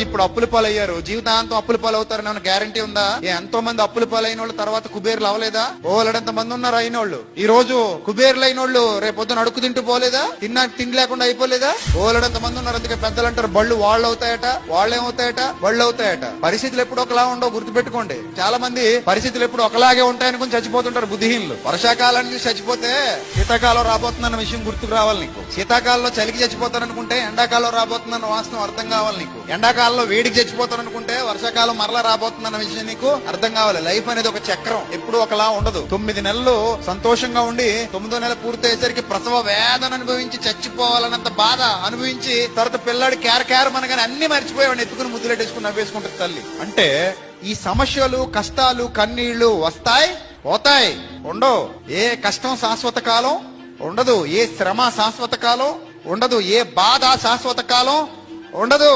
ఇప్పుడు అప్పుల పాలయ్యారు, జీవితాంతం అప్పుల పాలు అవుతారని ఏమైనా గ్యారంటీ ఉందా? ఎంతో మంది అప్పుల పాలైన వాళ్ళు తర్వాత కుబేర్లు అవ్వలేదా? ఓలడంత మంది ఉన్నారు అయిన వాళ్ళు. ఈ రోజు కుబేర్లు అయిన వాళ్ళు రేపొద్దున అడుగు తింటూ పోలేదా? తిండి లేకుండా అయిపోలేదా? ఓలడంత మంది ఉన్నారు. అందుకే పెద్దలు అంటారు బళ్ళు వాళ్ళు అవుతాయట, వాళ్ళు ఏమవుతాయట, బళ్ళు అవుతాయట. పరిస్థితులు ఎప్పుడు ఒకలా ఉండవు, గుర్తుపెట్టుకోండి. చాలా మంది పరిస్థితులు ఎప్పుడు ఒకలాగే ఉంటాయనుకుని చచ్చిపోతుంటారు బుద్ధిహీనులు. వర్షాకాలానికి చచ్చిపోతే శీతాకాలం రాబోతుందన్న విషయం గుర్తుకు రావాలి నీకు. శీతాకాలంలో చలికి చచ్చిపోతారనుకుంటే ఎండాకాలం రాబోతుందన్న వాస్తవం అర్థం కావాలి నీకు. ఎండాకాలంలో వేడికి చచ్చిపోతారనుకుంటే వర్షాకాలం మరలా రాబోతుందన్న విషయం నీకు అర్థం కావాలి. లైఫ్ అనేది ఒక చక్రం, ఎప్పుడు ఒకలా ఉండదు. 9 నెలలు సంతోషంగా ఉండి 9వ నెల పూర్తయ్యేసరికి ప్రసవ వేదన అనుభవించి చచ్చిపోవాలన్నంత బాధ అనుభవించి తర్వాత పిల్లాడి కేర్ మనగానే అన్ని మర్చిపోయాడు, ఎత్తుకుని ముద్దులెట్టేసుకుని నవ్వేసుకుంటుంది తల్లి. అంటే ఈ సమస్యలు, కష్టాలు, కన్నీళ్లు వస్తాయి, పోతాయి, ఉండవు. ఏ కష్టం శాశ్వత కాలం ఉండదు, ఏ శ్రమ శాశ్వత కాలం ఉండదు, ఏ బాధ శాశ్వత కాలం ఉండదు.